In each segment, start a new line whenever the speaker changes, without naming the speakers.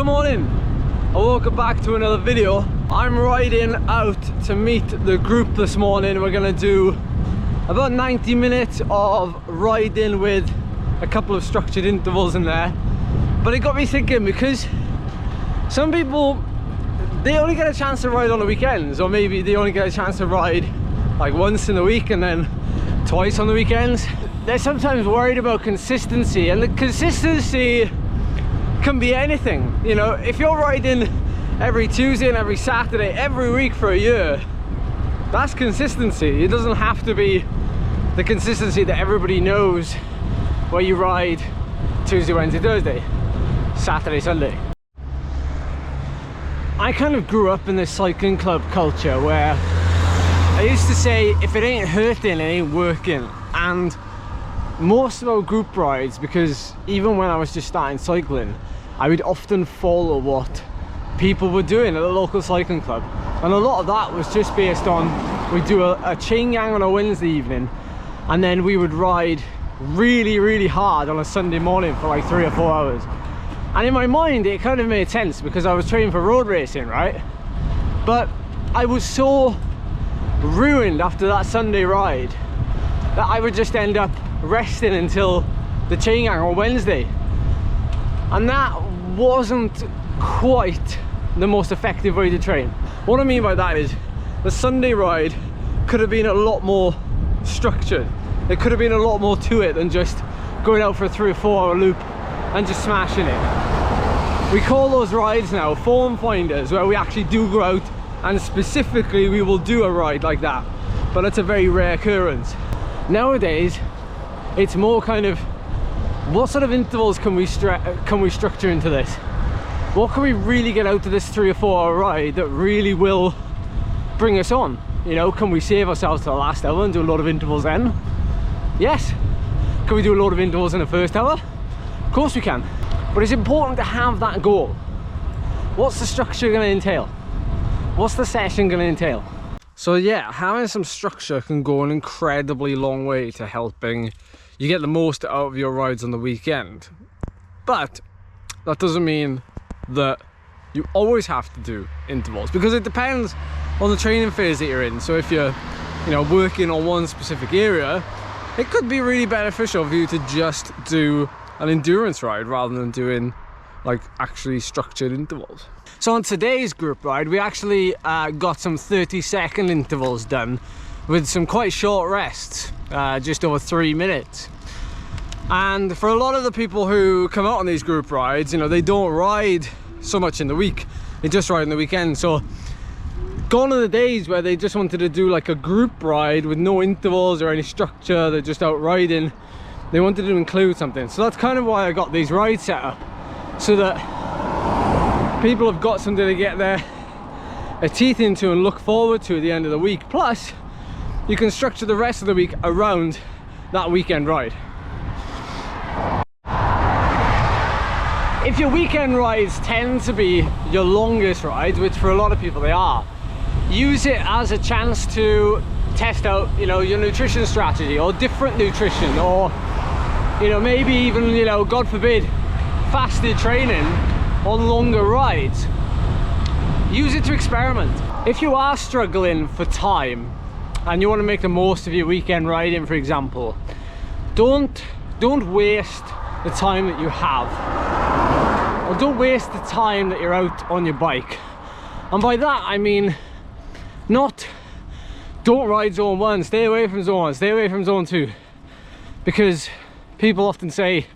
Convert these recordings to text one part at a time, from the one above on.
Good morning and welcome back to another video. I'm riding out to meet the group this morning. We're gonna do about 90 minutes of riding with a couple of structured intervals in there. But it got me thinking, because some people, they only get a chance to ride on the weekends, or maybe they only get a chance to ride like once in a week and then twice on the weekends. They're sometimes worried about consistency, and the consistency can be anything. You know, if you're riding every Tuesday and every Saturday every week for a year, that's consistency. It doesn't have to be the consistency that everybody knows, where you ride Tuesday, Wednesday, Thursday, Saturday, Sunday. I kind of grew up in this cycling club culture where I used to say, if it ain't hurting, it ain't working. And most of our group rides, because even when I was just starting cycling, I would often follow what people were doing at the local cycling club, and a lot of that was just based on, we'd do a chain gang on a Wednesday evening, and then we would ride really hard on a Sunday morning for like 3 or 4 hours. And in my mind it kind of made sense, because I was training for road racing, right? But I was so ruined after that Sunday ride that I would just end up resting until the chain gang on Wednesday, and that wasn't quite the most effective way to train. What I mean by that is, the Sunday ride could have been a lot more structured. There could have been a lot more to it than just going out for a 3 or 4 hour loop and just smashing it. We call those rides now form finders, where we actually do go out and specifically we will do a ride like that, but it's a very rare occurrence. Nowadays it's more kind of, what sort of intervals can we structure into this? What can we really get out of this 3 or 4 hour ride that really will bring us on? You know, can we save ourselves to the last hour and do a lot of intervals then? Yes. Can we do a lot of intervals in the first hour? Of course we can. But it's important to have that goal. What's the structure going to entail? What's the session going to entail? So yeah, having some structure can go an incredibly long way to helping you get the most out of your rides on the weekend. But that doesn't mean that you always have to do intervals, because it depends on the training phase that you're in. So if you're, you know, working on one specific area, it could be really beneficial for you to just do an endurance ride rather than doing like actually structured intervals. So on today's group ride, we actually got some 30-second intervals done with some quite short rests, just over 3 minutes. And for a lot of the people who come out on these group rides, you know, they don't ride so much in the week, they just ride on the weekend. So gone are the days where they just wanted to do like a group ride with no intervals or any structure, they're just out riding. They wanted to include something. So that's kind of why I got these rides set up, so that people have got something to get their teeth into and look forward to at the end of the week. Plus, you can structure the rest of the week around that weekend ride. If your weekend rides tend to be your longest rides, which for a lot of people they are, use it as a chance to test out, you know, your nutrition strategy, or different nutrition, or, you know, maybe even, you know, God forbid, fasted training on longer rides. Use it to experiment. If you are struggling for time and you want to make the most of your weekend riding, for example, don't waste the time that you have, or don't waste the time that you're out on your bike. And by that I mean, not don't ride zone 1, stay away from zone 1, stay away from zone 2, because people often say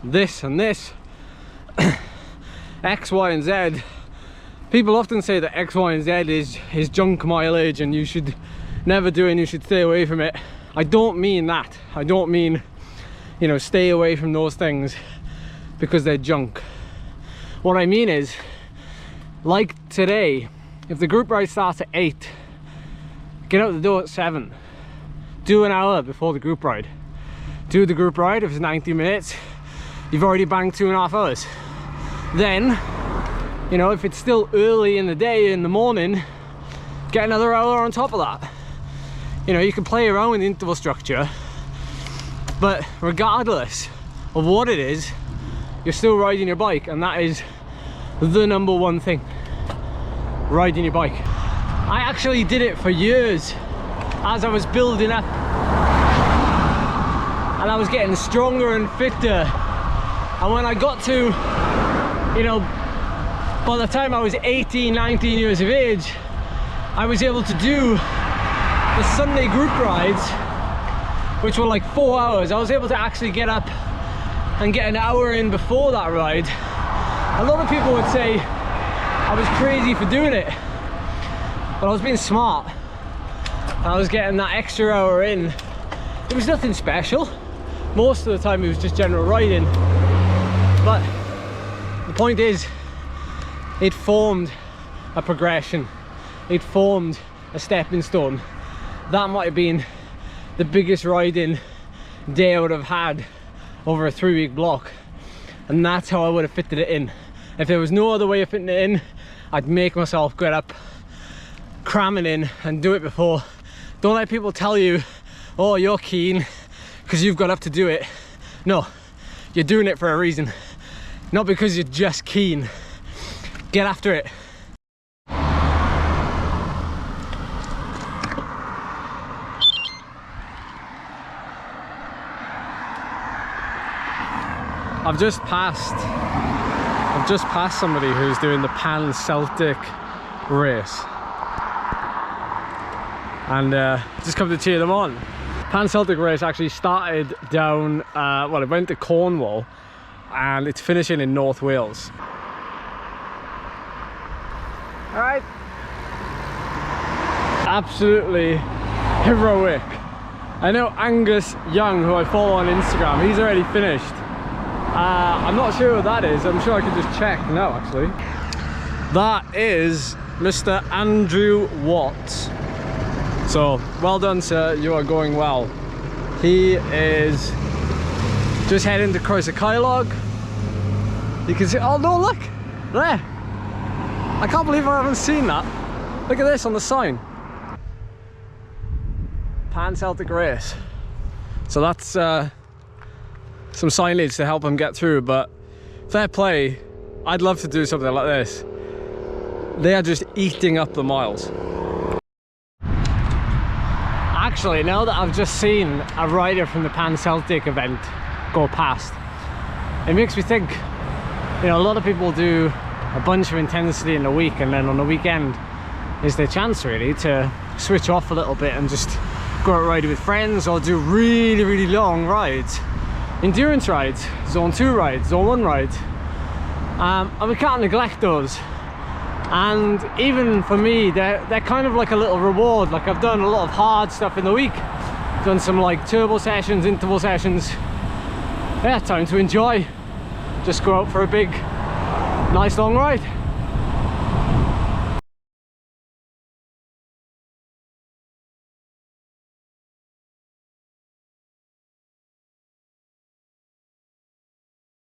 this and this, X, Y and Z. People often say that X, Y and Z is junk mileage and you should never do it and you should stay away from it. I don't mean that. I don't mean, you know, stay away from those things because they're junk. What I mean is, like today, if the group ride starts at 8, get out the door at 7. Do an hour before the group ride. Do the group ride. If it's 90 minutes, you've already banked 2.5 hours. Then, you know, if it's still early in the day, in the morning, get another hour on top of that. You know, you can play around with the interval structure, but regardless of what it is, you're still riding your bike, and that is the number one thing, riding your bike. I actually did it for years as I was building up, and I was getting stronger and fitter. And when I got to, you know, by the time I was 18, 19 years of age, I was able to do the Sunday group rides, which were like 4 hours. I was able to actually get up and get an hour in before that ride. A lot of people would say I was crazy for doing it, but I was being smart. I was getting that extra hour in. It was nothing special. Most of the time it was just general riding. But the point is, it formed a progression. It formed a stepping stone. That might have been the biggest riding day I would have had over a 3-week block. And that's how I would have fitted it in. If there was no other way of fitting it in, I'd make myself get up, cram it in and do it before. Don't let people tell you, oh, you're keen because you've got up to do it. No, you're doing it for a reason. Not because you're just keen. Get after it. I've just passed somebody who's doing the Celtic Race, and just come to cheer them on. Celtic Race actually started down, well, it went to Cornwall, and it's finishing in North Wales. All right. Absolutely heroic. I know Angus Young, who I follow on Instagram, he's already finished. I'm not sure who that is. I'm sure I could just check now, actually. That is Mr. Andrew Watts. So, well done, sir. You are going well. He is just heading to Croesacailog. You can see, oh no, look! There! I can't believe I haven't seen that. Look at this on the sign. Celtic Race. So that's some signage to help him get through, but fair play. I'd love to do something like this. They are just eating up the miles. Actually, now that I've just seen a rider from the Celtic event go past, it makes me think, you know, a lot of people do a bunch of intensity in the week, and then on the weekend is their chance really to switch off a little bit and just go out riding with friends, or do really, really long rides. Endurance rides, zone 2 rides, zone 1 rides. And we can't neglect those. And even for me, they're kind of like a little reward. Like, I've done a lot of hard stuff in the week. Done some like turbo sessions, interval sessions. Yeah, time to enjoy. Just go out for a big, nice long ride.